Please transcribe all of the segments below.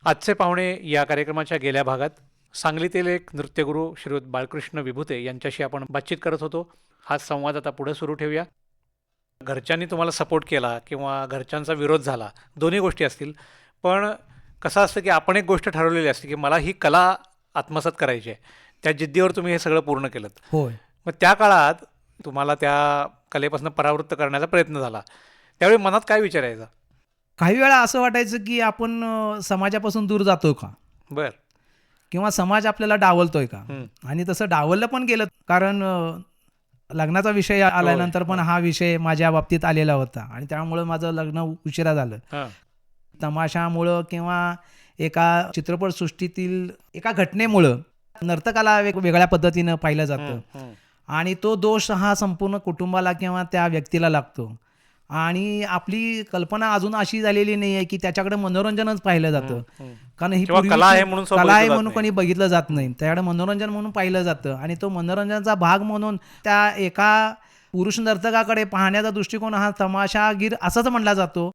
आजचे पाहुणे या कार्यक्रमाच्या गेल्या भागात सांगलीतील एक नृत्यगुरू श्रीयुत बाळकृष्ण विभूते यांच्याशी आपण बातचीत करत होतो. हा संवाद आता पुढे सुरू ठेवूया. घरच्यांनी तुम्हाला सपोर्ट केला किंवा घरच्यांचा विरोध झाला, दोन्ही गोष्टी असतील. पण कसं असतं की आपण एक गोष्ट ठरवलेली असते की मला ही कला आत्मसात करायची आहे. त्या जिद्दीवर तुम्ही हे सगळं पूर्ण केलं. होय. मग त्या काळात तुम्हाला त्या कलेपासून परावृत्त करण्याचा प्रयत्न झाला. त्यावेळी मनात काय विचार यायचा? काही वेळा असं वाटायचं की आपण समाजापासून दूर जातोय का, बर. किंवा समाज आपल्याला डावलतोय का. हं. आणि तसं डावललं पण गेलं, कारण लग्नाचा विषय आल्यानंतर पण हा विषय माझ्या बाबतीत आलेला होता आणि त्यामुळं माझं लग्न उशिरा झालं. हां. तमाशामुळं किंवा एका चित्रपटसृष्टीतील एका घटनेमुळं नर्तकाला वेगळ्या पद्धतीनं पाहिलं जातं हं. आणि तो दोष हा संपूर्ण कुटुंबाला किंवा त्या व्यक्तीला लागतो. आणि आपली कल्पना अजून अशी झालेली नाही आहे की त्याच्याकडे मनोरंजनच पाहिलं जातं, कारण ही किंवा कला आहे म्हणून कला आहे बघितलं म्हणून जात कोणी बघितलं जात नाही. त्याच्याकडे मनोरंजन म्हणून पाहिलं जातं आणि तो मनोरंजनाचा भाग म्हणून त्या एका पुरुष नर्तकाकडे पाहण्याचा दृष्टिकोन हा तमाशागीर असाच म्हणला जातो.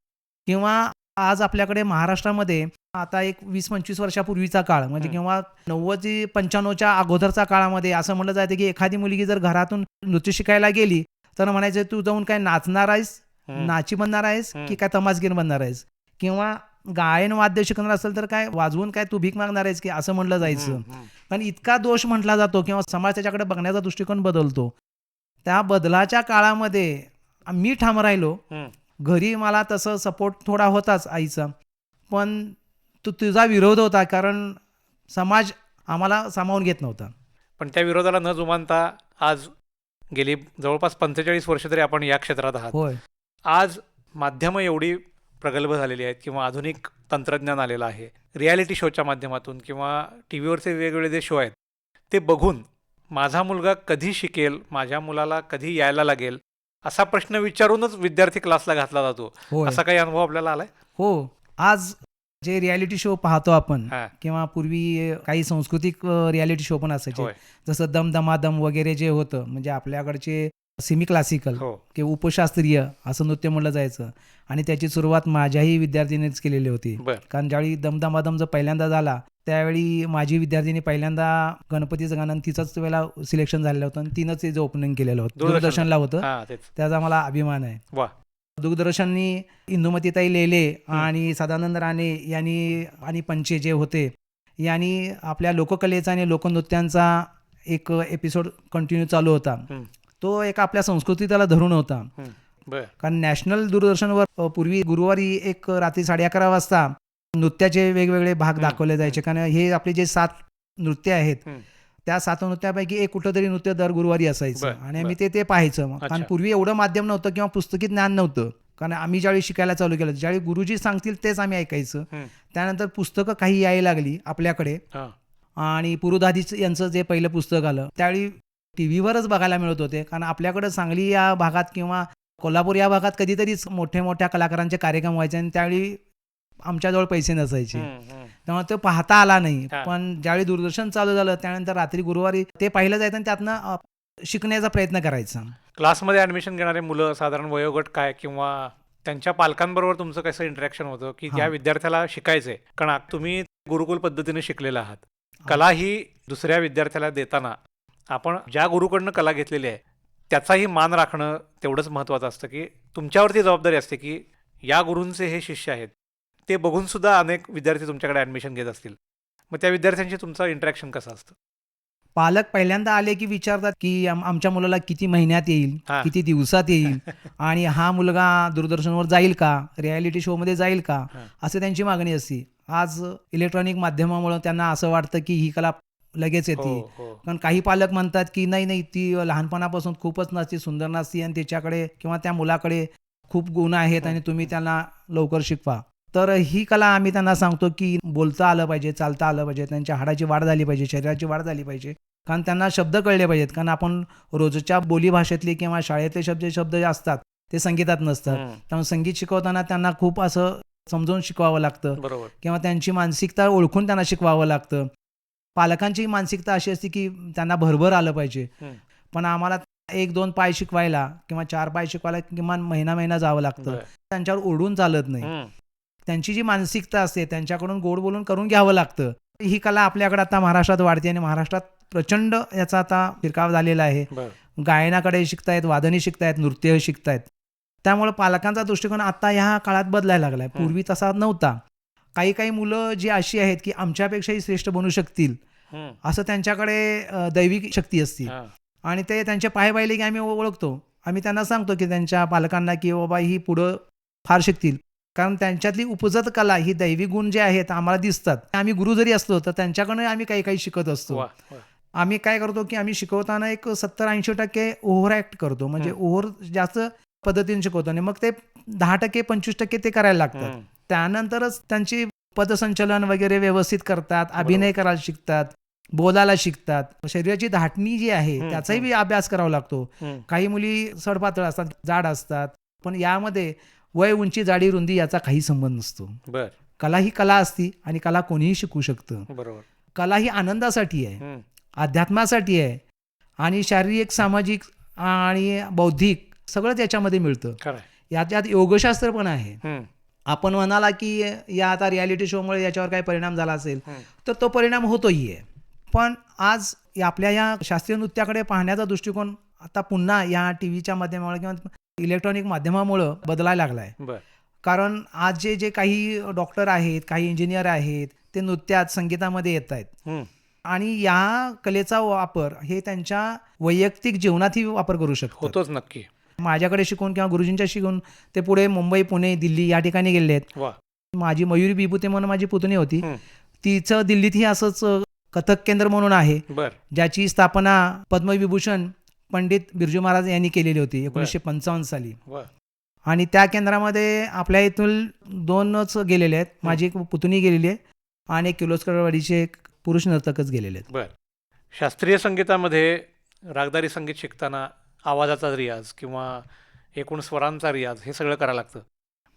किंवा आज आपल्याकडे महाराष्ट्रामध्ये आता एक 20-25 वर्षापूर्वीचा काळ म्हणजे किंवा 90-95च्या अगोदरचा काळामध्ये असं म्हटलं जातं की एखादी मुलगी जर घरातून नृत्य शिकायला गेली तर म्हणायचं तू जाऊन काय नाचणार आहेस, नाची बनणार आहेस की काय तमासगीर बनणार आहेस, किंवा गायन वाद्य शिकणार असेल तर काय वाजवून काय तू भीक मागणार आहेस की असं म्हटलं जायचं. पण इतका दोष म्हटला जातो किंवा समाज त्याच्याकडे बघण्याचा दृष्टिकोन बदलतो. त्या बदलाच्या काळामध्ये मी ठाम राहिलो. घरी मला तसं सपोर्ट थोडा होताच आईचा, पण तुझा विरोध होता, कारण समाज आम्हाला सामावून घेत नव्हता. पण त्या विरोधाला न जुमानता आज गेली जवळपास 45 वर्ष तरी आपण या क्षेत्रात आहात. होय. आज माध्यमं एवढी प्रगल्भ झालेली आहेत किंवा आधुनिक तंत्रज्ञान आलेलं आहे. रियालिटी शोच्या माध्यमातून किंवा टी व्हीवरचे वेगवेगळे जे शो आहेत ते बघून माझा मुलगा कधी शिकेल, माझ्या मुलाला कधी यायला लागेल असा प्रश्न विचारूनच विद्यार्थी क्लासला घातला जातो. होय. असा काही अनुभव आपल्याला आलाय? हो. आज जे रियालिटी शो पाहतो आपण हां. किंवा पूर्वी काही सांस्कृतिक रियालिटी शो पण असायचे, होय. जसं दम दमादम वगैरे जे होतं, म्हणजे आपल्याकडचे सेमी क्लासिकल हो. किंवा उपशास्त्रीय असं नृत्य म्हणलं जायचं. आणि त्याची सुरुवात माझ्याही विद्यार्थिनीच केलेली होती. बर. कारण ज्यावेळी दमदमादम जो पहिल्यांदा झाला त्यावेळी माझी विद्यार्थिनी पहिल्यांदा गणपतीचं गाणं तिचंच वेळेला सिलेक्शन झालेलं होतं आणि तिनंच त्याचं ओपनिंग केलेलं होतं. दूरदर्शनला होतं. हां, तेच. त्याचा मला अभिमान आहे. वा. दूरदर्शननी इंदुमतीताई लेले आणि सदानंद राणे यांनी आणि पंचे जे होते यांनी आपल्या लोककलेचा आणि लोकनृत्यांचा एक एपिसोड कंटिन्यू चालू होता. तो एक आपल्या संस्कृतीला धरून होता. बर. कारण नॅशनल दूरदर्शनवर पूर्वी गुरुवारी एक रात्री 11:30 वाजता नृत्याचे वेगवेगळे भाग दाखवले जायचे. कारण हे आपले जे 7 नृत्य आहेत त्या 7 नृत्यापैकी एक कुठंतरी नृत्य दर गुरुवारी असायचं आणि आम्ही ते पाहायचं. कारण पूर्वी एवढं माध्यम नव्हतं किंवा पुस्तकी ज्ञान नव्हतं. कारण आम्ही ज्यावेळी शिकायला चालू केलं ज्यावेळी गुरुजी सांगतील तेच आम्ही ऐकायचं. त्यानंतर पुस्तकं काही यायला लागली आपल्याकडे आणि पुरुदादी यांचं जे पहिलं पुस्तक आलं त्यावेळी टी व्हीवरच बघायला मिळत होते. कारण आपल्याकडे सांगली या भागात किंवा कोल्हापूर या भागात कधीतरीच मोठ्या कार्यक्रमांचे कार्यक्रम व्हायचे आणि त्यावेळी आमच्याजवळ पैसे नसायचे, त्यामुळे तो पाहता आला नाही. पण ज्यावेळी दूरदर्शन चालू झालं त्यानंतर रात्री गुरुवारी ते पाहिलं जायचं आणि त्यातनं शिकण्याचा प्रयत्न करायचा. क्लासमध्ये ॲडमिशन घेणारे मुलं साधारण वयोगट काय किंवा त्यांच्या पालकांबरोबर तुमचं कसं इंटरॅक्शन होतं की ज्या विद्यार्थ्याला शिकायचंय? कारण तुम्ही गुरुकुल पद्धतीने शिकलेला आहात. कला ही दुसऱ्या विद्यार्थ्याला देताना आपण ज्या गुरुकडनं कला घेतलेली आहे त्याचाही मान राखणं तेवढंच महत्त्वाचं असतं की तुमच्यावरती जबाबदारी असते की या गुरूंचे हे शिष्य आहेत. ते बघून सुद्धा अनेक विद्यार्थी तुमच्याकडे ॲडमिशन घेत असतील. मग त्या विद्यार्थ्यांशी तुमचं इंटरॅक्शन कसं असतं? पालक पहिल्यांदा आले की विचारतात की आमच्या मुलाला किती महिन्यात येईल, किती दिवसात येईल आणि हा मुलगा दूरदर्शनवर जाईल का, रियालिटी शोमध्ये जाईल का, असं त्यांची मागणी असते. आज इलेक्ट्रॉनिक माध्यमामुळे त्यांना असं वाटतं की ही कला लगेच येते. कारण काही पालक म्हणतात की नाही ती लहानपणापासून खूपच नाचते, सुंदर नाचते आणि त्याच्याकडे किंवा त्या मुलाकडे खूप गुण आहेत आणि तुम्ही त्यांना लवकर शिकवा. तर ही कला आम्ही त्यांना सांगतो की बोलता आलं पाहिजे, चालता आलं पाहिजे, त्यांच्या हाडाची वाढ झाली पाहिजे, शरीराची वाढ झाली पाहिजे. कारण त्यांना शब्द कळले पाहिजेत. कारण आपण रोजच्या बोलीभाषेतले किंवा शाळेतले शब्द जे असतात ते संगीतात नसतात. त्यामुळे संगीत शिकवताना त्यांना खूप असं समजून शिकवावं लागतं किंवा त्यांची मानसिकता ओळखून त्यांना शिकवावं लागतं. पालकांची मानसिकता अशी असते की त्यांना भरभर आलं पाहिजे, पण आम्हाला 1-2 पाय शिकवायला किंवा 4 पाय शिकवायला किमान महिना जावं लागतं. त्यांच्यावर ओढून चालत नाही. त्यांची जी मानसिकता असते त्यांच्याकडून गोड बोलून करून घ्यावं लागतं. ही कला आपल्याकडे आता महाराष्ट्रात वाढते आणि महाराष्ट्रात प्रचंड याचा आता शिरकाव झालेला आहे. बरं. गायनाकडे शिकतायत, वादनी शिकतायत, नृत्य शिकतायत. त्यामुळे पालकांचा दृष्टिकोन आता ह्या काळात बदलायला लागलाय. पूर्वी तसा नव्हता. काही काही मुलं जी अशी आहेत की आमच्यापेक्षाही श्रेष्ठ बनू शकतील असं त्यांच्याकडे दैविक शक्ती असते आणि ते त्यांचे पाय पाहिले की आम्ही ओळखतो. आम्ही त्यांना सांगतो की त्यांच्या पालकांना की बाबा ही पुढं फार शिकतील, कारण त्यांच्यातली उपजत कला ही दैवी गुण जे आहेत आम्हाला दिसतात. आम्ही गुरु जरी असलो तर त्यांच्याकडे आम्ही काही काही शिकत असतो. आम्ही काय करतो की आम्ही शिकवताना एक 70-80% ओव्हर ऍक्ट करतो, म्हणजे ओव्हर जास्त पद्धतीने शिकवतो आणि मग ते 10% 25% ते करायला लागतात. त्यानंतरच त्यांची पदसंचलन वगैरे व्यवस्थित करतात, अभिनय करायला शिकतात, बोलायला शिकतात. शरीराची धाटणी जी आहे त्याचाही बी अभ्यास करावा लागतो. काही मुली सडपातळ असतात, जाड असतात, पण यामध्ये वय, उंची, जाडी, रुंदी याचा काही संबंध नसतो. कला ही कला असती आणि कला कोणीही शिकू शकतं. बरोबर. कला ही आनंदासाठी आहे, अध्यात्मासाठी आहे आणि शारीरिक, सामाजिक आणि बौद्धिक सगळंच याच्यामध्ये मिळतं. याच्यात योगशास्त्र पण आहे. आपण म्हणाला की या आता रियालिटी शोमुळे याच्यावर काही परिणाम झाला असेल तर तो परिणाम होतोही आहे, पण आज आपल्या या शास्त्रीय नृत्याकडे पाहण्याचा दृष्टिकोन आता पुन्हा या टीव्हीच्या माध्यमामुळे किंवा इलेक्ट्रॉनिक माध्यमामुळे बदलायला लागला आहे. कारण आज जे काही डॉक्टर आहेत, काही इंजिनियर आहेत, ते नृत्यात, संगीतामध्ये येत आहेत आणि या कलेचा वापर हे त्यांच्या वैयक्तिक जीवनातही वापर करू शकतो. होतोच नक्की. माझ्याकडे शिकून किंवा गुरुजींच्या शिकून ते पुढे मुंबई, पुणे, दिल्ली या ठिकाणी गेले आहेत. माझी मयुरी बिभूते म्हणून माझी पुतणी होती, तिचं दिल्लीतही असंच कथक केंद्र म्हणून आहे, ज्याची स्थापना पद्मविभूषण पंडित बिरजू महाराज यांनी केलेली होती 1955 साली. आणि त्या केंद्रामध्ये आपल्या इथून 2च गेलेले आहेत. माझी एक पुतणी गेलेली आहे आणि एक किर्लोस्करवाडीचे एक पुरुष नर्तकच गेलेले आहेत. शास्त्रीय संगीतामध्ये रागदारी संगीत शिकताना आवाजाचा रियाज किंवा एकूण स्वरांचा रियाज हे सगळं करायला लागतं,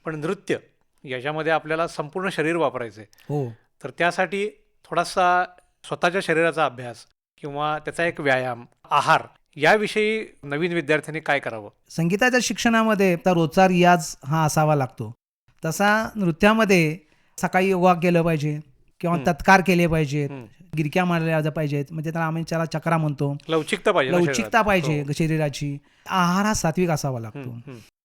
पण नृत्य याच्यामध्ये आपल्याला संपूर्ण शरीर वापरायचं आहे. हो. तर त्यासाठी थोडासा स्वतःच्या शरीराचा अभ्यास किंवा त्याचा एक व्यायाम, आहार याविषयी नवीन विद्यार्थ्यांनी काय करावं? संगीताच्या शिक्षणामध्ये तर रोजचा रियाज हा असावा लागतो. तसा नृत्यामध्ये सकाळी योगा केलं पाहिजे किंवा तत्कार केले पाहिजेत, गिरक्या मारल्या पाहिजेत, म्हणजे त्याला आम्ही त्याला चक्रा म्हणतो. लवचिकता पाहिजे शरीराची. आहार हा सात्विक असावा लागतो.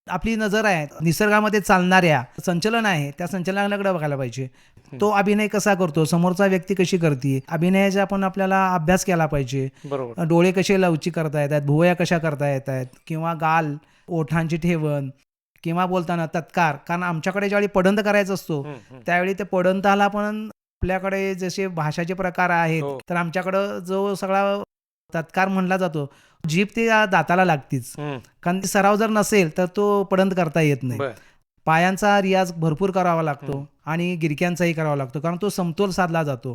आपली नजर आहे निसर्गामध्ये चालणाऱ्या संचलन आहे त्या संचलनाकडे बघायला पाहिजे. तो अभिनय कसा करतो, समोरचा व्यक्ती कशी करते, अभिनयाचा आपण आपल्याला अभ्यास केला पाहिजे. डोळे कसे लवचिक करता येतात, भुवया कशा करता येत आहेत, किंवा गाल, ओठांची ठेवण, किंवा बोलताना तत्कार. कारण आमच्याकडे ज्यावेळी पडंत करायचा असतो त्यावेळी ते पडंताला पण आपल्याकडे जसे भाषाचे प्रकार आहेत, तर आमच्याकडं जो सगळा तत्कार म्हणला जातो, जीभ ते दाताला लागतीच, कारण सराव जर नसेल तर तो पडंत करता येत नाही. पायांचा रियाज भरपूर करावा लागतो आणि गिरक्यांचाही करावा लागतो, कारण तो समतोल साधला जातो.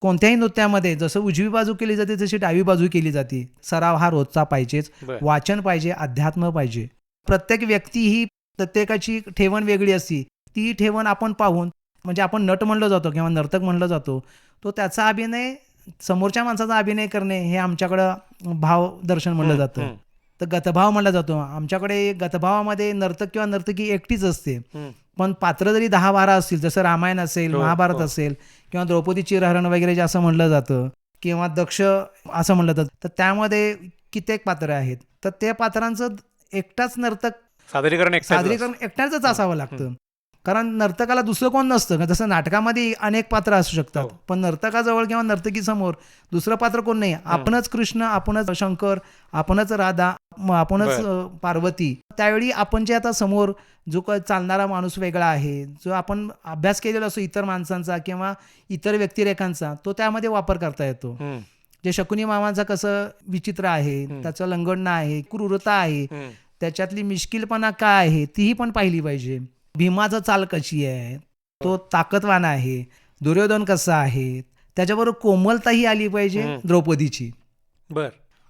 कोणत्याही नृत्यामध्ये जसं उजवी बाजू केली जाते तशी डावी बाजू केली जाते. सराव हा रोजचा पाहिजेच. वाचन पाहिजे, अध्यात्म पाहिजे. प्रत्येक व्यक्ती ही प्रत्येकाची ठेवण वेगळी असते. ती ठेवण आपण पाहून, म्हणजे आपण नट म्हणलं जातो किंवा नर्तक म्हणलं जातो, तो त्याचा अभिनय, समोरच्या माणसाचा अभिनय करणे हे आमच्याकडं भाव दर्शन म्हणलं जातं. तर गतभाव म्हणला जातो. आमच्याकडे गतभावामध्ये नर्तक किंवा नर्तकी एकटीच असते, पण पात्र जरी 10-12 असतील, जसं रामायण असेल, महाभारत असेल, किंवा द्रौपदीची हरण वगैरे जे असं म्हणलं जातं, किंवा दक्ष असं म्हणलं जातं, तर त्यामध्ये कित्येक पात्र आहेत. तर त्या पात्रांचं एकटाच नर्तक सादरीकरण एकट्याच असावं लागतं, कारण नर्तकाला दुसरं कोण नसतं. जसं नाटकामध्ये अनेक पात्र असू शकतात, पण नर्तकाजवळ किंवा नर्तकीसमोर दुसरं पात्र कोण नाही. आपणच कृष्ण, आपणच शंकर, आपणच राधा, आपणच पार्वती. त्यावेळी आपण जे आता समोर जो काही चालणारा माणूस वेगळा आहे, जो आपण अभ्यास केलेला असतो इतर माणसांचा किंवा इतर व्यक्तिरेखांचा, तो त्यामध्ये वापर करता येतो. जे शकुनी मामांचा कसं विचित्र आहे, त्याचं लंगडणं आहे, क्रूरता आहे, त्याच्यातली मिश्किलपणा काय आहे तीही पण पाहिली पाहिजे. भीमाचं चाल कशी आहे, तो ताकदवान आहे. दुर्योधन कसा आहे, त्याच्याबरोबर कोमलताही आली पाहिजे द्रौपदीची.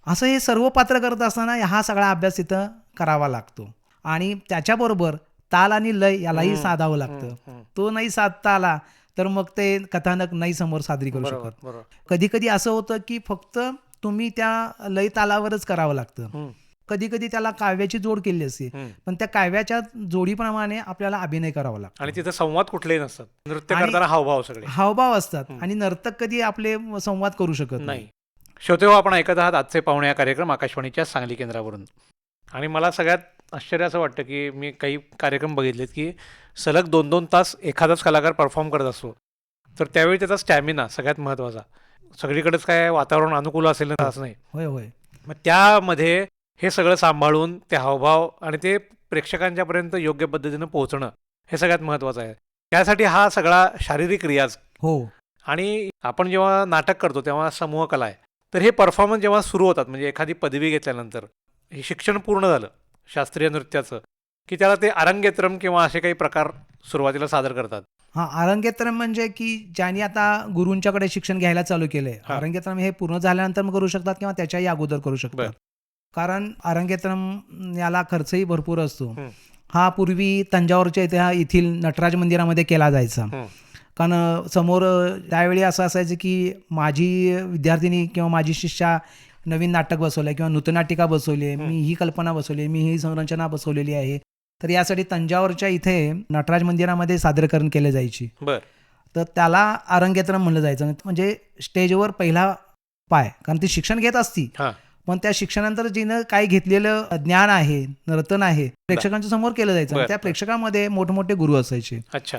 असं हे सर्व पात्र करत असताना हा सगळा अभ्यास तिथं करावा लागतो. आणि त्याच्याबरोबर ताल आणि लय यालाही साधावं लागतं. तो नाही साधता आला तर मग ते कथानक नाही समोर सादरी करू शकत. कधी कधी असं होतं की फक्त तुम्ही त्या लय तालावरच करावं लागतं, कधी कधी त्याला काव्याची जोड केली असते, पण त्या काव्याच्या जोडीप्रमाणे आपल्याला अभिनय करावा लागतो. आणि तिथं संवाद कुठलेही नसतात, नृत्य आणि करताना हावभाव सगळे. हावभाव असतात आणि नर्तक कधी आपले संवाद करू शकत नाही. नाही. श्रोते हो, आपण ऐकत आहात आजचे पाहुणे या कार्यक्रम आकाशवाणीच्या सांगली केंद्रावरून. आणि मला सगळ्यात आश्चर्य असं वाटतं की मी काही कार्यक्रम बघितलेत की सलग 2-2 तास एखादाच कलाकार परफॉर्म करत असतो, तर त्यावेळी त्याचा स्टॅमिना सगळ्यात महत्त्वाचा. सगळीकडेच काय वातावरण अनुकूल असेल ना असं नाही. होय होय. मग त्यामध्ये हे सगळं सांभाळून ते हावभाव आणि ते प्रेक्षकांच्यापर्यंत योग्य पद्धतीनं पोहोचणं हे सगळ्यात महत्त्वाचं आहे. त्यासाठी हा सगळा शारीरिक रियाज. हो. आणि आपण जेव्हा नाटक करतो तेव्हा समूह कला आहे, तर हे परफॉर्मन्स जेव्हा सुरू होतात, म्हणजे एखादी पदवी घेतल्यानंतर हे शिक्षण पूर्ण झालं शास्त्रीय नृत्याचं, की त्याला ते अरंगेत्रम किंवा असे काही प्रकार सुरुवातीला सादर करतात. हा, अरंगेत्रम म्हणजे की ज्यांनी आता गुरूंच्याकडे शिक्षण घ्यायला चालू केलंय, अरंगेत्रम हे पूर्ण झाल्यानंतर मग करू शकतात किंवा त्याच्याही अगोदर करू शकतात. कारण अरंगेत्रम याला खर्चही भरपूर असतो. हा पूर्वी तंजावरच्या येथील नटराज मंदिरामध्ये केला जायचा. कारण समोर त्यावेळी असं असायचं की माझी विद्यार्थिनी किंवा माझी शिष्या नवीन नाटक बसवलं किंवा नृत्यनाटिका बसवली, मी ही कल्पना बसवली, मी ही संरचना बसवलेली आहे, तर यासाठी तंजावरच्या इथे नटराज मंदिरामध्ये सादरीकरण केले जायची. तर त्याला अरंगेत्रम म्हणलं जायचं. म्हणजे स्टेजवर पहिला पाय, कारण ती शिक्षण घेत असती, पण त्या शिक्षणानंतर जिनं काय घेतलेलं ज्ञान आहे, नर्तन आहे, प्रेक्षकांच्या समोर केलं जायचं. त्या प्रेक्षकांमध्ये मोठमोठे गुरु असायचे. अच्छा.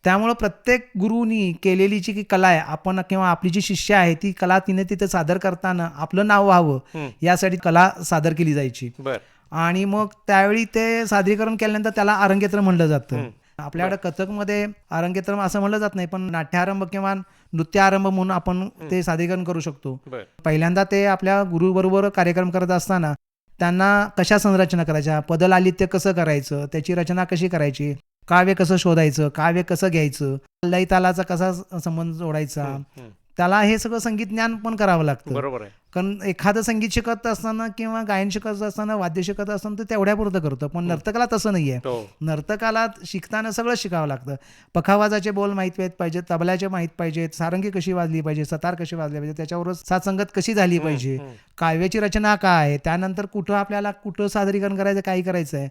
त्यामुळं प्रत्येक गुरुनी केलेली जी कला आहे, आपण किंवा आपली जी शिष्य आहे ती कला तिने तिथे सादर करताना आपलं नाव व्हावं यासाठी कला सादर केली जायची. आणि मग त्यावेळी ते सादरीकरण केल्यानंतर त्याला अरंगेत्रम म्हणलं जातं. आपल्याकडे कथकमध्ये अरंगेत्रम असं म्हणलं जात नाही, पण नाट्यारंभ किंवा नृत्यारंभ म्हणून आपण ते सादरीकरण करू शकतो. पहिल्यांदा ते आपल्या गुरुबरोबर कार्यक्रम करत असताना त्यांना कशा संरचना करायच्या, पदलालित्य कसं करायचं, त्याची रचना कशी करायची, काव्य कसं शोधायचं, काव्य कसं घ्यायचं, लय तालाचा कसा संबंध जोडायचा, त्याला हे सगळं संगीत ज्ञान पण करावं लागतं. बरोबर आहे. कारण एखादं संगीत शिकत असताना किंवा गायन शिकत असताना, वाद्य शिकत असताना ते तेवढ्यापुरतं करतं, पण नर्तकाला तसं नाहीये. नर्तकाला शिकताना सगळं शिकावं लागतं. पखावाजाचे बोल माहीत पाहिजेत, तबल्याचे माहीत पाहिजेत, सारंगी कशी वाजली पाहिजे, सतार कशी वाजली पाहिजे, त्याच्यावर साथसंगत कशी झाली पाहिजे, काव्याची रचना काय आहे, त्यानंतर कुठं आपल्याला कुठं सादरीकरण करायचं, काय करायचं आहे,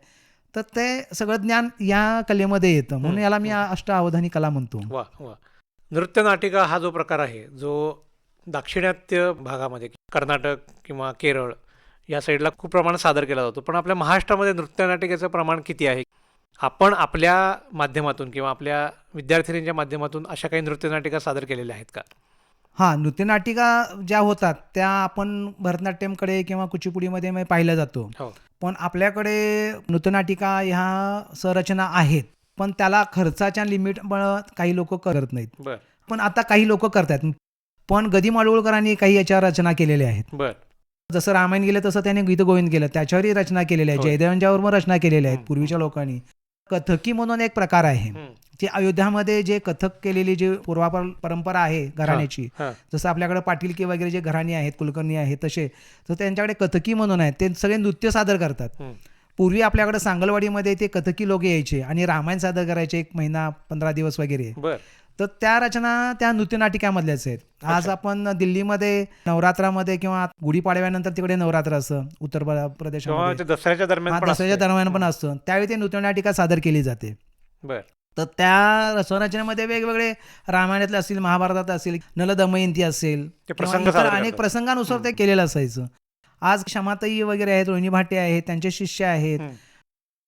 तर ते सगळं ज्ञान या कलेमध्ये येतं. म्हणून याला मी अष्टावधानी कला म्हणतो. वा वा. नृत्यनाटिका हा जो प्रकार आहे, जो दाक्षिणात्य भागामध्ये कर्नाटक किंवा केरळ या साईडला खूप प्रमाणात सादर केला जातो, पण आपल्या महाराष्ट्रामध्ये नृत्यनाटिकेचं प्रमाण किती आहे? आपण आपल्या माध्यमातून किंवा आपल्या विद्यार्थिनींच्या माध्यमातून अशा काही नृत्यनाटिका सादर केलेल्या आहेत का? हां, नृत्यनाटिका ज्या होतात त्या आपण भरतनाट्यमकडे किंवा कुचिपुडीमध्ये पाहिल्या जातो. पण आपल्याकडे नृत्यनाटिका ह्या संरचना आहेत, पण त्याला खर्चाच्या लिमिटमुळे काही लोक करत नाहीत. पण आता काही लोक करतात. पण गदी माडगूळकरांनी काही याच्या रचना केलेल्या आहेत. जसं रामायण गेलं तसं त्याने गीत गोविंद केलं, त्याच्यावरही रचना केलेल्या आहेत. जयदेवांच्यावर पण रचना केलेल्या आहेत पूर्वीच्या लोकांनी. कथकी म्हणून एक प्रकार आहे, जे अयोध्यामध्ये जे कथक केलेली जी पूर्वापर परंपरा आहे घराण्याची, जसं आपल्याकडे पाटील की वगैरे जे घराणी आहेत, कुलकर्णी आहेत, तसे तर त्यांच्याकडे कथकी म्हणून आहेत. ते सगळे नृत्य सादर करतात. पूर्वी आपल्याकडे सांगलवाडीमध्ये ते कथकी लोक यायचे आणि रामायण सादर करायचे 1 महिना 15 दिवस वगैरे. तर त्या रचना त्या नृत्यनाटिकामधल्याच आहेत. आज आपण दिल्लीमध्ये नवरात्रामध्ये किंवा गुढीपाडव्यानंतर तिकडे नवरात्र असतं उत्तर प्रदेशामध्ये, दसऱ्याच्या दरम्यान पण असतं, त्यावेळी ते नृत्यनाटिका सादर केली जाते. तर त्या संरचनेमध्ये वेगवेगळे रामायणातले असतील, महाभारतात असेल, नलदमयंती असेल, अनेक प्रसंगानुसार ते केलेलं असायचं. आज क्षमाताई वगैरे आहेत, रोहिणी भाटे आहेत, त्यांचे शिष्य आहेत,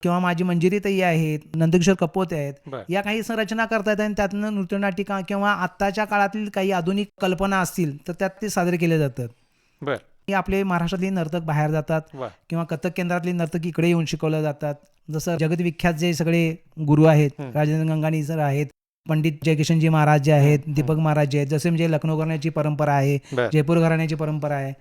किंवा माझी मंजिरीताई आहेत, नंदकिशोर कपोते आहेत, या काही संरचना करतात आणि त्यातनं नृत्यनाटिका किंवा आत्ताच्या काळातील काही आधुनिक कल्पना असतील तर त्यात ते सादर केले जातात. आपले महाराष्ट्रातले नर्तक बाहेर जातात किंवा कथक केंद्रातले नर्तक इकडे येऊन शिकवले जातात. जसं जगतविख्यात जे सगळे गुरु आहेत, राजेंद्र गंगाणी सर आहेत, पंडित जयकिशनजी महाराज जे आहेत, दीपक महाराज जे आहेत, जसे म्हणजे लखनौ घराण्याची परंपरा आहे, जयपूर घराण्याची परंपरा आहे,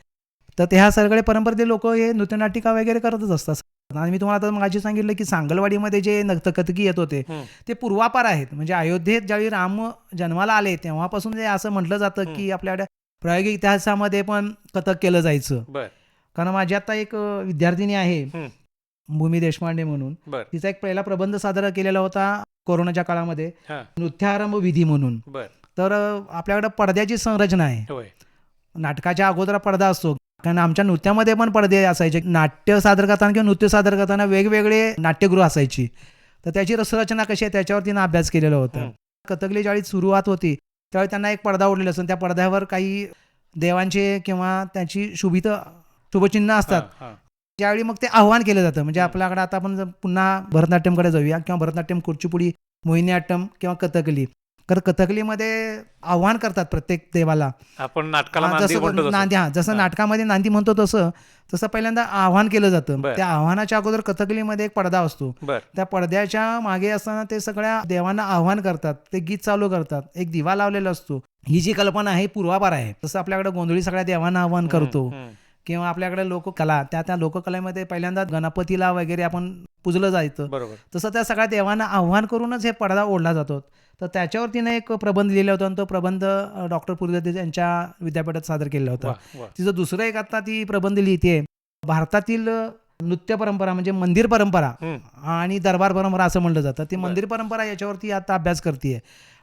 तर ह्या सगळे परंपरेतले लोक हे नृत्यनाटिका वगैरे करतच असतात. आणि मी तुम्हाला आता मागे सांगितलं की सांगलवाडीमध्ये जे कथकी येत होते ते पूर्वापार आहेत. म्हणजे अयोध्येत ज्यावेळी राम जन्माला आले तेव्हापासून जे असं म्हटलं जातं की आपल्याकडे प्रायोगिक इतिहासामध्ये पण कथक केलं जायचं. कारण माझी आता एक विद्यार्थिनी आहे भूमी देशपांडे म्हणून, तिचा एक पहिला प्रबंध सादर केलेला होता कोरोनाच्या काळामध्ये, नृत्यारंभ विधी म्हणून. तर आपल्याकडे पडद्याची संरचना आहे. नाटकाच्या अगोदर पडदा असतो, कारण आमच्या नृत्यामध्ये पण पडदे असायचे. नाट्य सादर करताना किंवा नृत्य सादर करताना वेगवेगळे नाट्यगृह असायची. तर त्याची रचना कशी आहे त्याच्यावर तिनं अभ्यास केलेला होता. कथकली ज्यावेळी सुरुवात होती त्यावेळी त्यांना एक पडदा ओढलेला असतो. त्या पडद्यावर काही देवांचे किंवा त्यांची शुभचिन्ह असतात. ज्यावेळी मग ते आव्हान केलं जातं. म्हणजे आपल्याकडे आता आपण पुन्हा भरतनाट्यमकडे जाऊया किंवा भरतनाट्यम, कुचिपुडी, मोहिनीअट्टम किंवा कथकली. तर कथकलीमध्ये आव्हान करतात प्रत्येक देवाला. आपण नाटकाला नांदी म्हणतो तसं. नांदी, जसं नाटकामध्ये नांदी म्हणतो तसं पहिल्यांदा आव्हान केलं जातं. त्या आव्हानाच्या अगोदर कथकलीमध्ये एक पडदा असतो. त्या पडद्याच्या मागे असताना ते सगळ्या देवांना आव्हान करतात. ते गीत चालू करतात. एक दिवा लावलेला असतो. ही जी कल्पना आहे पूर्वापार आहे. जसं आपल्याकडे गोंधळी सगळ्या देवांना आव्हान करतो किंवा आपल्याकडे लोककला, त्या लोककलेमध्ये पहिल्यांदा गणपतीला वगैरे आपण पूजलं जायचं. तसं त्या सगळ्या देवांना आव्हान करूनच हे पडदा ओढला जातो. तर त्याच्यावर तिने एक प्रबंध लिहिला होता आणि तो प्रबंध डॉक्टर पुरंदरे यांच्या विद्यापीठात सादर केला होता. तिचं दुसरं एक आता ती प्रबंध लिहिते भारतातील नृत्य परंपरा म्हणजे मंदिर परंपरा आणि दरबार परंपरा असं म्हणलं जातं. ती मंदिर परंपरा याच्यावरती आता अभ्यास करते.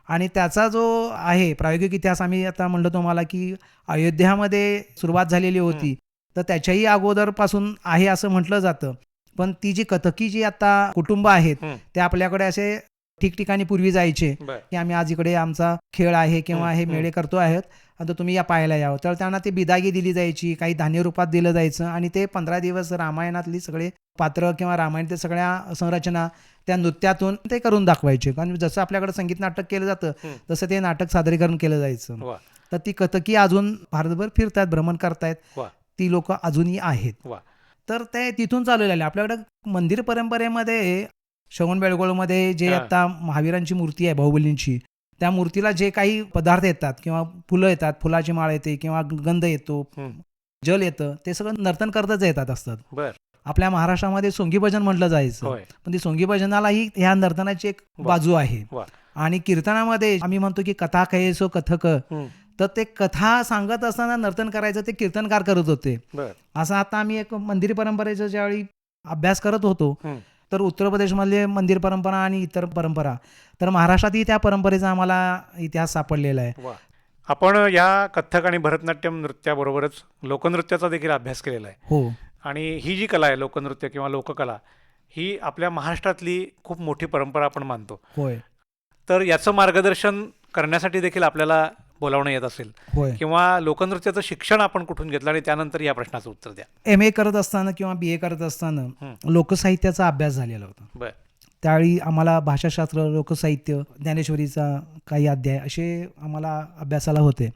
आणि त्याचा जो आहे प्रायोगिक इतिहास आम्ही आता म्हणलं तुम्हाला की अयोध्यामध्ये सुरुवात झालेली होती. तर त्याच्याही अगोदरपासून आहे असं म्हटलं जातं. पण ती जी कथकी जी आता कुटुंब आहेत ते आपल्याकडे असे ठिकठिकाणी पूर्वी जायचे की आम्ही आज इकडे आमचा खेळ आहे किंवा हे मेळे करतो आहेत आणि तुम्ही या पाहायला यावं. तर त्यांना ती बिदागी दिली जायची, काही धान्य रूपात दिलं जायचं आणि ते 15 दिवस रामायणातली सगळे पात्र किंवा रामायण ते सगळ्या संरचना त्या नृत्यातून ते करून दाखवायचे. कारण जसं आपल्याकडे संगीत नाटक केलं जातं तसं ते नाटक सादरीकरण केलं जायचं. तर ती कथकी अजून भारतभर फिरतायत, भ्रमण करतायत. ती लोक अजूनही आहेत. तर ते तिथून चालू झाले. आपल्याकडे मंदिर परंपरेमध्ये श्रवणबेळगोळमध्ये जे आता महावीरांची मूर्ती आहे बाहुबलींची, त्या मूर्तीला जे काही पदार्थ येतात किंवा फुलं येतात, फुलाची माळ येते किंवा गंध येतो, जल येतं, ते सगळं नर्तन करतच येतात असतात. आपल्या महाराष्ट्रामध्ये सोंगी भजन म्हटलं जायचं. पण ती सोंगी भजनालाही ह्या नर्तनाची एक बाजू आहे. आणि कीर्तनामध्ये आम्ही म्हणतो की कथा कहेसो कथक, तर ते कथा सांगत असताना नर्तन करायचं ते कीर्तनकार करत होते. असं आता आम्ही एक मंदिर परंपरेचा ज्यावेळी अभ्यास करत होतो तर उत्तर प्रदेशमधले मंदिर परंपरा आणि इतर परंपरा, तर महाराष्ट्रातही त्या परंपरेचा आम्हाला इतिहास सापडलेला आहे. आपण या कथ्थक आणि भरतनाट्यम नृत्याबरोबरच लोकनृत्याचा देखील अभ्यास केलेला आहे. हो. आणि ही जी कला आहे लोकनृत्य किंवा लोककला, ही आपल्या महाराष्ट्रातली खूप मोठी परंपरा आपण मानतो. होय. तर याचं मार्गदर्शन करण्यासाठी देखील आपल्याला बोलावणं येत असेल किंवा लोकनृत्याचं शिक्षण आपण कुठून घेतलं आणि त्यानंतर या प्रश्नाचं उत्तर द्या. MA करत असताना किंवा BA करत असताना लोकसाहित्याचा अभ्यास झालेला होता. त्यावेळी आम्हाला भाषाशास्त्र, लोकसाहित्य, ज्ञानेश्वरीचा काही अध्याय असे आम्हाला अभ्यासाला होते.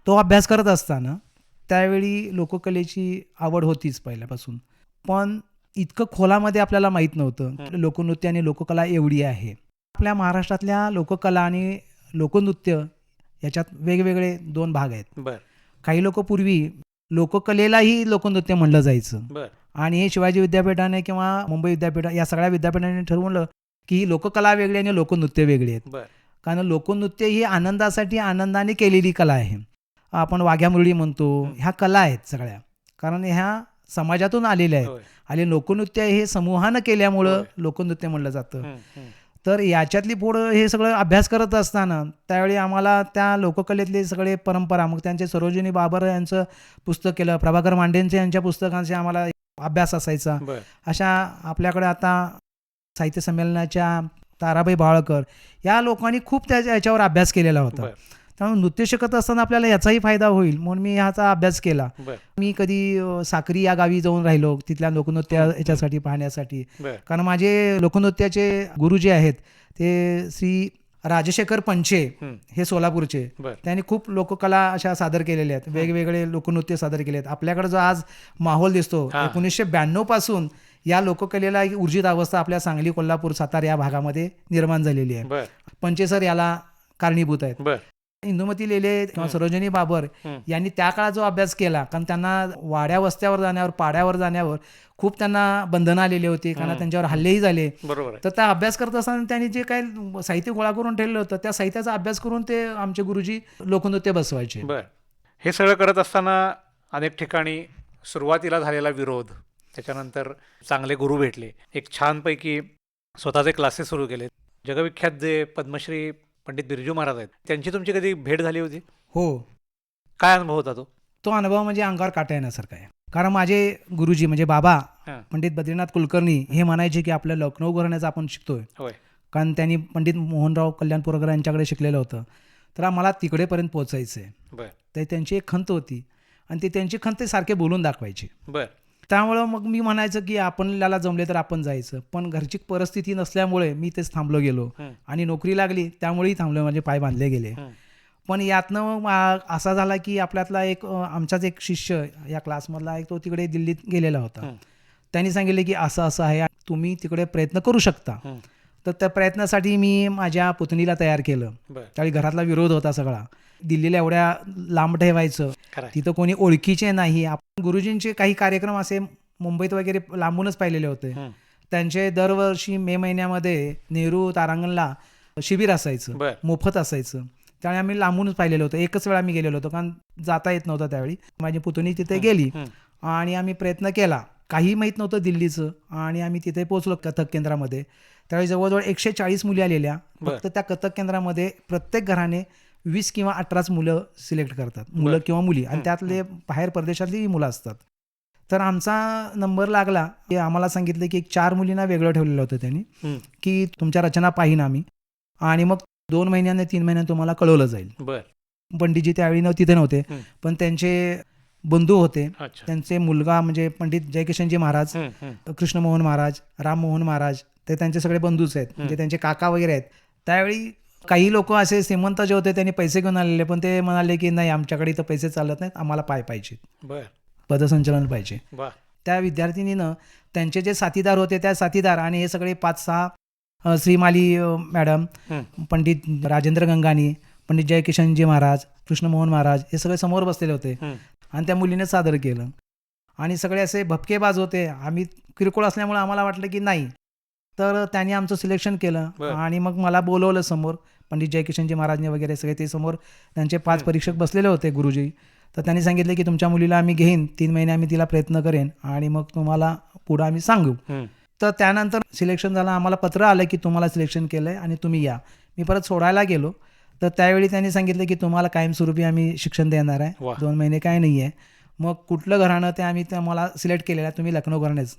तो अभ्यास करत असताना त्यावेळी लोककलेची आवड होतीच पहिल्यापासून, पण इतकं खोलामध्ये आपल्याला माहीत नव्हतं लोकनृत्य आणि लोककला एवढी आहे. आपल्या महाराष्ट्रातल्या लोककला आणि लोकनृत्य याच्यात वेगवेगळे 2 भाग आहेत. काही लोक पूर्वी लोककलेलाही लोकनृत्य म्हणलं जायचं आणि हे शिवाजी विद्यापीठाने किंवा मुंबई विद्यापीठ या सगळ्या विद्यापीठांनी ठरवलं की ही लोककला वेगळी आणि लोकनृत्य वेगळी आहेत. कारण लोकनृत्य ही आनंदासाठी आनंदाने केलेली कला आहे. आपण वाघ्या मुरळी म्हणतो, ह्या कला आहेत सगळ्या, कारण ह्या समाजातून आलेल्या आहेत. आणि लोकनृत्य हे समूहानं केल्यामुळं लोकनृत्य म्हणलं जातं. तर याच्यातली पुढं हे सगळं अभ्यास करत असताना त्यावेळी आम्हाला त्या लोककलेतले सगळे परंपरा, मग त्यांचे सरोजिनी बाबर यांचं पुस्तक केलं, प्रभाकर मांडेंचे यांच्या पुस्तकांचे आम्हाला अभ्यास असायचा. अशा आपल्याकडे आता साहित्य संमेलनाच्या ताराबाई बाळकर या लोकांनी खूप याच्यावर अभ्यास केलेला होता. त्यामुळे नृत्य शिकत असताना आपल्याला याचाही फायदा होईल म्हणून मी ह्याचा अभ्यास केला. मी कधी साक्री या गावी जाऊन राहिलो तिथल्या लोकनृत्य याच्यासाठी पाहण्यासाठी. कारण माझे लोकनृत्याचे गुरु जे आहेत ते श्री राजशेखर पंचे हे सोलापूरचे, त्यांनी खूप लोककला अशा सादर केलेल्या आहेत, वेगवेगळे लोकनृत्य सादर केले आहेत. आपल्याकडे जो आज माहोल दिसतो 1992 पासून या लोककलेला ऊर्जित अवस्था आपल्या सांगली, कोल्हापूर, सातारा या भागामध्ये निर्माण झालेली आहे. पंचे सर याला कारणीभूत आहेत. इंदुमती लेले किंवा सरोजिनी बाबर यांनी त्या काळात जो अभ्यास केला, कारण त्यांना वाड्या वस्त्यावर जाण्यावर, पाड्यावर जाण्यावर खूप त्यांना बंधनं आलेली होती, कारण त्यांच्यावर हल्लेही झाले. तर त्या अभ्यास करत असताना त्यांनी जे काही साहित्य गोळा करून ठेवलं होतं त्या साहित्याचा अभ्यास करून ते आमचे गुरुजी लोकनृत्य बसवायचे. हे सगळं करत असताना अनेक ठिकाणी सुरुवातीला झालेला विरोध, त्याच्यानंतर चांगले गुरु भेटले, एक छानपैकी स्वतःचे क्लासेस सुरू केले. जगविख्यात जे पद्मश्री पंडित बिरजू महाराज आहेत त्यांची तुमची कधी भेट झाली होती? हो. काय अनुभव होता तो? तो अनुभव म्हणजे अंगावर काटा येण्यासारखा आहे. कारण माझे गुरुजी म्हणजे बाबा हां. पंडित बद्रीनाथ कुलकर्णी हे म्हणायचे की आपल्या लखनौ घराण्याचं आपण शिकतोय, होय. कारण त्यांनी पंडित मोहनराव कल्याणपूरकर यांच्याकडे शिकलेलं होतं. तर मला तिकडेपर्यंत पोहोचायचं आहे. बर तर त्यांची एक खंत होती आणि ते त्यांची खंत ते सारखे बोलून दाखवायचे. बर त्यामुळं मग मी म्हणायचं की आपल्याला जमले तर आपण जायचं, पण घरची परिस्थिती नसल्यामुळे मी तेच थांबलो गेलो हं. आणि नोकरी लागली त्यामुळेही थांबलो, माझे पाय बांधले गेले. हं. पण यातनं असा झाला की आपल्यातला एक आमचाच एक शिष्य या क्लासमधला एक तो तिकडे दिल्लीत गेलेला होता. हं. त्यांनी सांगितले की असं असं आहे, तुम्ही तिकडे प्रयत्न करू शकता. हं. तर त्या प्रयत्नासाठी मी माझ्या पुतणीला तयार केलं. बर त्यावेळी घरातला विरोध होता सगळा, दिल्लीला एवढ्या लांब ठेवायचं, खरं तिथं कोणी ओळखीचे नाही. आपण गुरुजींचे काही कार्यक्रम असे मुंबईत वगैरे लांबूनच पाहिलेले होते. हं. त्यांचे दरवर्षी मे महिन्यामध्ये नेहरू तारांगणला शिबिर असायचं, बर मोफत असायचं. त्यावेळी आम्ही लांबूनच पाहिलेलं होतं. एकच वेळा मी गेलेलो होतो, कारण जाता येत नव्हतं त्यावेळी. माझी पुतणी तिथे गेली हं. आणि आम्ही प्रयत्न केला. काही माहीत नव्हतं दिल्लीचं आणि आम्ही तिथे पोहोचलो कथक केंद्रामध्ये. त्यावेळी जवळजवळ 140 मुली आलेल्या. बर. फक्त त्या कथक केंद्रामध्ये प्रत्येक घराने 20 किंवा 18च मुलं सिलेक्ट करतात, मुलं किंवा मुली, आणि त्यातले बाहेर परदेशातली मुलं असतात. तर आमचा नंबर लागला की आम्हाला सांगितलं की 4 मुलींना वेगळं ठेवलेलं होतं त्यांनी, हं. की तुमच्या रचना पाहिन आम्ही आणि मग 2 महिन्याने 3 महिन्याने तुम्हाला कळवलं जाईल. बर पंडितजी त्यावेळी तिथे नव्हते, हं. पण त्यांचे बंधू होते. अच्छा. त्यांचे मुलगा म्हणजे पंडित जयकिशनजी महाराज, हं. हं. कृष्णमोहन महाराज, राममोहन महाराज, ते त्यांचे सगळे बंधूच आहेत, म्हणजे त्यांचे काका वगैरे आहेत. त्यावेळी काही लोक असे श्रीमंत जे होते त्यांनी पैसे घेऊन आलेले, पण ते म्हणाले की नाही, आमच्याकडे इथं पैसे चालत नाहीत, आम्हाला पाय पाहिजे, बर पदसंचलन पाहिजे. वा त्या विद्यार्थिनीनं त्यांचे जे साथीदार होते त्या साथीदार आणि हे सगळे 5-6 श्रीमाली मॅडम, हं. पंडित राजेंद्र गंगानी, पंडित जयकिशनजी महाराज, कृष्णमोहन महाराज हे सगळे समोर बसलेले होते हं. आणि त्या मुलीने सादर केलं. आणि सगळे असे भपकेबाज होते. आम्ही किरकोळ असल्यामुळे आम्हाला वाटलं की नाही. तर त्यांनी आमचं सिलेक्शन केलं बरं. आणि मग मला बोलवलं समोर. पंडित जयकिशनजी महाराजने वगैरे सगळे ते समोर त्यांचे 5 परीक्षक बसलेले होते गुरुजी. तर त्यांनी सांगितलं की तुमच्या मुलीला आम्ही घेईन, 3 महिने आम्ही तिला प्रयत्न करेन आणि मग तुम्हाला पुढं आम्ही सांगू. हं. तर त्यानंतर सिलेक्शन झालं, आम्हाला पत्र आलं की तुम्हाला सिलेक्शन केलं आहे आणि तुम्ही या. मी परत सोडायला गेलो. तर त्यावेळी त्यांनी सांगितलं की तुम्हाला कायमस्वरूपी आम्ही शिक्षण देणार आहे, वा. 2 महिने काय नाही आहे. मग कुठलं घराणं ते आम्ही मला सिलेक्ट केलेलं आहे, तुम्ही लखनौ घराणेच.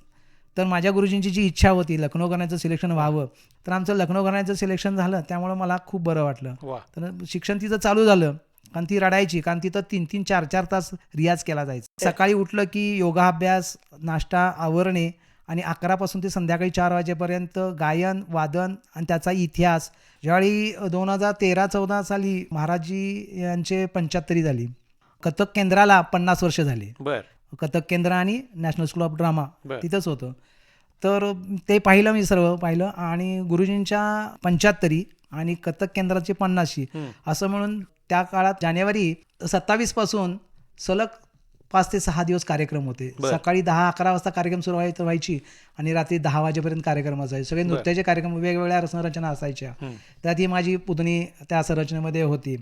तर माझ्या गुरुजींची जी इच्छा होती लखनौ घराण्याचं सिलेक्शन व्हावं, तर आमचं लखनौ घराण्याचं सिलेक्शन झालं. त्यामुळं मला खूप बरं वाटलं. वा. तर शिक्षण तिथं चालू झालं. कारण ती रडायची, कारण तिथं 3-3, 4-4 तास रियाज केला जायचा. सकाळी उठलं की योगाभ्यास, नाश्ता, आवरणे आणि 11 पासून ते संध्याकाळी 4 वाजेपर्यंत गायन, वादन आणि त्याचा इतिहास. ज्यावेळी 2013-14 साली महाराजजी यांचे 75 झाली. कथक केंद्राला 50 वर्ष झाली. बर कथक केंद्र आणि नॅशनल स्कूल ऑफ ड्रामा बरं. तिथंच होतं. तर ते पाहिलं मी, सर्व पाहिलं आणि गुरुजींच्या 75 आणि कथक केंद्राची 50 हं. असं म्हणून त्या काळात जानेवारी 27 पासून सलग 5 ते 6 दिवस कार्यक्रम होते. बरं. सकाळी 10-11 वाजता कार्यक्रम सुरू व्हायची आणि रात्री 10 वाजेपर्यंत कार्यक्रम असायचे. सगळे बरं. नृत्याचे कार्यक्रम, वेगवेगळ्या संरचना असायच्या. हं. त्यात ही माझी पुतणी त्या संरचनेमध्ये होती.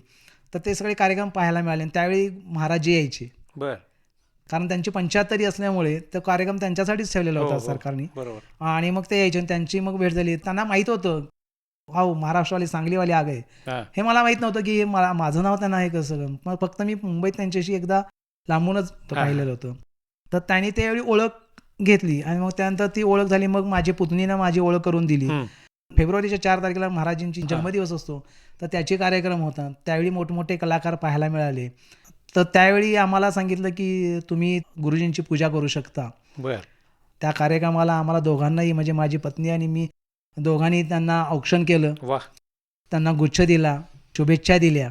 तर ते सगळे कार्यक्रम पाहायला मिळाले. आणि त्यावेळी महाराजजी यायचे, बर कारण त्यांची 75 असल्यामुळे तो कार्यक्रम त्यांच्यासाठीच ठेवलेला हो, होता हो. सरकारने. बरोबर आणि मग ते यायचे आणि त्यांची मग भेट झाली. त्यांना माहीत होतं, वाव महाराष्ट्रवाली सांगलीवाली आ गए. हां. हे मला माहीत नव्हतं की माझं नाव त्यांना हे कसं. मग फक्त मी मुंबईत त्यांच्याशी एकदा लांबूनच हां. पाहिलेलं होतं. तर त्यांनी त्यावेळी ओळख घेतली आणि मग त्यानंतर ती ओळख झाली. मग माझी पुतणीनं माझी ओळख करून दिली. हं. फेब्रुवारीच्या 4 तारखेला महाराजांची जन्मदिवस असतो, तर त्याचे कार्यक्रम होतात. त्यावेळी मोठमोठे कलाकार पाहायला मिळाले. तर त्यावेळी आम्हाला सांगितलं की तुम्ही गुरुजींची पूजा करू शकता. बर त्या कार्यक्रमाला आम्हाला दोघांनाही, म्हणजे माझी पत्नी आणि मी दोघांनी त्यांना औक्षण केलं, वा. त्यांना गुच्छ दिला, शुभेच्छा दिल्या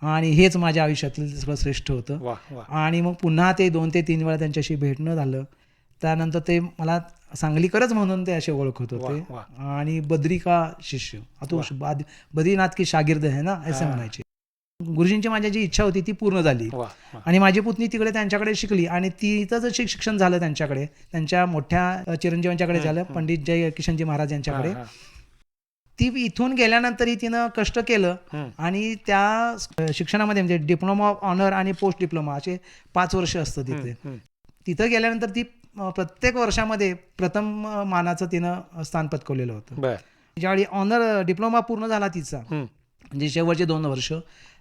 आणि हेच माझ्या आयुष्यातील सगळं श्रेष्ठ होतं. वा वा आणि मग पुन्हा ते 2 ते 3 वेळा त्यांच्याशी भेटणं झालं. त्यानंतर ते मला सांगलीकरच म्हणून ते असे ओळखत होते. वा, आणि बद्री का शिष्य, तो बद्रीनाथ की शागिर्द है ना, असे हां. म्हणायचे. गुरुजींची माझी जी इच्छा होती ती पूर्ण झाली. वा वा. आणि माझी पुतणी तिकडे त्यांच्याकडे शिकली आणि तिथं शिक्षण झालं त्यांच्याकडे, त्यांच्या मोठ्या चिरंजीवांच्याकडे झालं, पंडित जय किशनजी महाराज यांच्याकडे. हां, ती इथून गेल्यानंतरही तिनं कष्ट केलं हं. आणि त्या शिक्षणामध्ये म्हणजे डिप्लोमा ऑफ ऑनर आणि पोस्ट डिप्लोमा असे 5 वर्ष असतं तिथे. हं. तिथं गेल्यानंतर ती प्रत्येक वर्षामध्ये प्रथम मानाचं तिनं स्थान पटकवलेलं होतं. बर ज्यावेळी ऑनर डिप्लोमा पूर्ण झाला तिचा, हं. म्हणजे शेवटचे 2 वर्ष,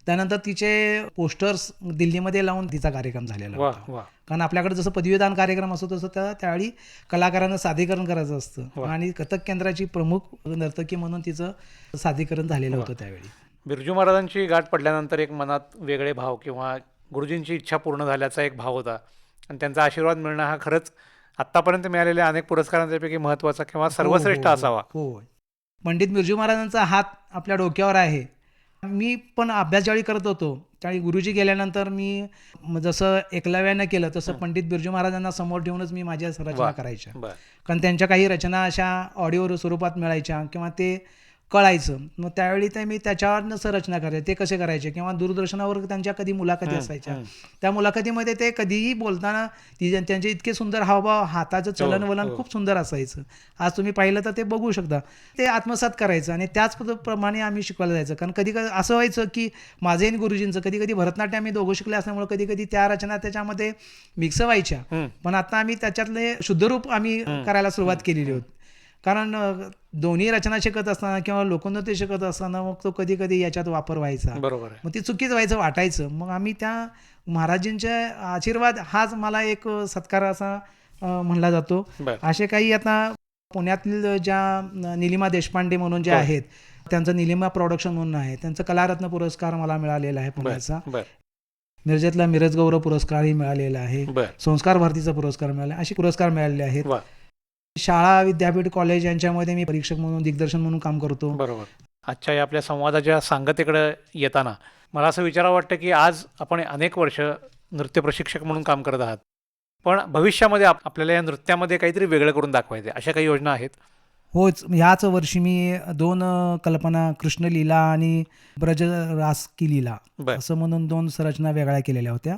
त्यानंतर तिचे पोस्टर्स दिल्लीमध्ये लावून तिचा कार्यक्रम झालेला वा होता. वा कारण आपल्याकडे जसं पदवीदान कार्यक्रम असतो तसं त्यावेळी कलाकारांना सादरीकरण करायचं असतं वा. आणि कथक केंद्राची प्रमुख नर्तकी म्हणून तिचं सादरीकरण झालेलं होतं त्यावेळी. बिरजू महाराजांची गाठ पडल्यानंतर एक मनात वेगळे भाव किंवा गुरुजींची इच्छा पूर्ण झाल्याचा एक भाव होता आणि त्यांचा आशीर्वाद मिळणं हा खरंच आत्तापर्यंत मिळालेल्या अनेक पुरस्कारांपैकी महत्त्वाचा किंवा सर्वश्रेष्ठ असावा. हो. पंडित बिरजू महाराजांचा हात आपल्या डोक्यावर आहे. मी पण अभ्यास ज्यावेळी करत होतो त्यावेळी गुरुजी गेल्यानंतर मी जसं एकलव्यानं केलं तसं पंडित बिरजू महाराजांना समोर ठेवूनच मी माझ्या रचना करायच्या. बरं. कारण त्यांच्या काही रचना अशा ऑडिओ स्वरूपात मिळायच्या किंवा ते कळायचं. मग त्यावेळी ते मी त्याच्यावरनं रचना करायचे. ते कसे करायचे किंवा दूरदर्शनावर त्यांच्या कधी मुलाखती असायच्या. त्या मुलाखतीमध्ये ते कधीही बोलताना त्यांचे इतके सुंदर हावभाव, हाताचं चलनवलन खूप सुंदर असायचं. आज तुम्ही पाहिलं तर ते बघू शकता. ते आत्मसात करायचं आणि त्याच प्रमाणे आम्ही शिकवायला जायचं. कारण कधी कधी असं व्हायचं की माझे आणि गुरुजींचं कधी कधी भरतनाट्य आम्ही दोघं शिकले असल्यामुळे कधी कधी त्या रचना त्याच्यामध्ये मिक्स व्हायच्या. पण आता आम्ही त्याच्यातले शुद्धरूप आम्ही करायला सुरुवात केलेली होती. कारण दोन्ही रचना शिकत असताना किंवा लोकनृत्य शिकत असताना मग तो कधी कधी याच्यात वापर व्हायचा. बरोबर आहे. मग ते चुकीचं व्हायचं वाटायचं. मग आम्ही त्या महाराजांच्या आशीर्वाद हाच मला एक सत्कार असा म्हणला जातो. बरं. असे काही आता पुण्यातील ज्या निलिमा देशपांडे म्हणून जे आहेत त्यांचं निलिमा प्रोडक्शन म्हणून आहे, त्यांचा कलारत्न पुरस्कार मला मिळालेला आहे पुण्याचा. मिरजेतला मिरज गौरव पुरस्कारही मिळालेला आहे. संस्कार भारतीचा पुरस्कार मिळाला. असे पुरस्कार मिळालेले आहेत. शाळा, विद्यापीठ, कॉलेज यांच्यामध्ये मी परीक्षक म्हणून, दिग्दर्शन म्हणून काम करतो. बरोबर. आजच्या या आपल्या संवादाच्या सांगतेकडे येताना मला असं विचारावं वाटतं की आज आपण अनेक वर्ष नृत्य प्रशिक्षक म्हणून काम करत आहात, पण भविष्यामध्ये आपल्याला या नृत्यामध्ये काहीतरी वेगळं करून दाखवायचं आहे, अशा काही योजना आहेत? होच. ह्याच वर्षी मी 2 कल्पना, कृष्णलीला आणि ब्रजरास की लीला असं म्हणून 2 संरचना वेगळ्या केलेल्या होत्या.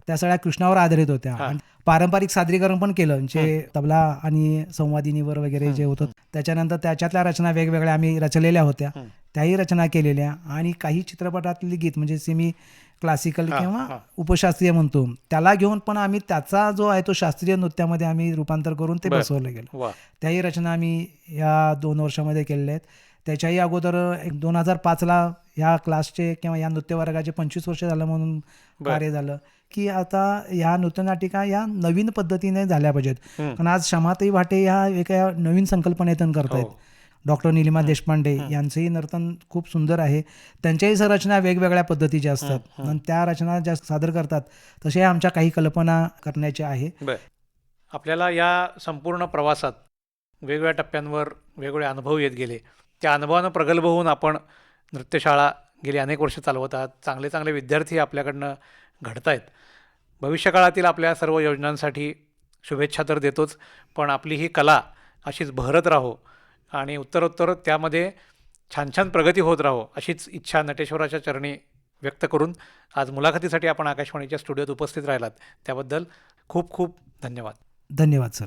त्या सगळ्या कृष्णावर आधारित होत्या. पारंपरिक सादरीकरण पण केलं, जे तबला आणि संवादिनीवर वगैरे जे होतं. त्याच्यानंतर त्याच्यातल्या रचना वेगवेगळ्या आम्ही रचलेल्या होत्या, त्याही रचना केलेल्या. आणि काही चित्रपटातली गीत म्हणजे सेमी क्लासिकल किंवा उपशास्त्रीय म्हणतो त्याला घेऊन पण आम्ही त्याचा जो आहे तो शास्त्रीय नृत्यामध्ये आम्ही रूपांतर करून ते बसवलं गेलं. त्याही रचना आम्ही या 2 वर्षामध्ये केलेल्या आहेत. त्याच्याही अगोदर 2005ला ह्या क्लासचे किंवा या नृत्य वर्गाचे 25 वर्ष झालं म्हणून कार्य झालं की आता ह्या नृत्यनाटिका या नवीन पद्धतीने झाल्या पाहिजेत. कारण आज क्षमाताई भाटे ह्या एका नवीन संकल्पनेतून करतायत. डॉक्टर निलिमा देशपांडे यांचंही नर्तन खूप सुंदर आहे. त्यांच्याही रचना वेगवेगळ्या पद्धतीच्या असतात आणि त्या रचना ज्या सादर करतात तशा आमच्या काही कल्पना करण्याच्या आहे. आपल्याला या संपूर्ण प्रवासात वेगवेगळ्या टप्प्यांवर वेगवेगळे अनुभव येत गेले. त्या अनुभवानं प्रगल्भ होऊन आपण नृत्यशाळा गेली अनेक वर्ष चालवत आहात. चांगले चांगले विद्यार्थी आपल्याकडनं घडत आहेत. भविष्यकाळातील आपल्या सर्व योजनांसाठी शुभेच्छा तर देतोच, पण आपली ही कला अशीच बहरत राहो आणि उत्तरोत्तर त्यामध्ये छान छान प्रगती होत राहो अशीच इच्छा नटेश्वराच्या चरणी व्यक्त करून आज मुलाखतीसाठी आपण आकाशवाणीच्या स्टुडिओत उपस्थित राहिलात त्याबद्दल खूप खूप धन्यवाद. धन्यवाद सर.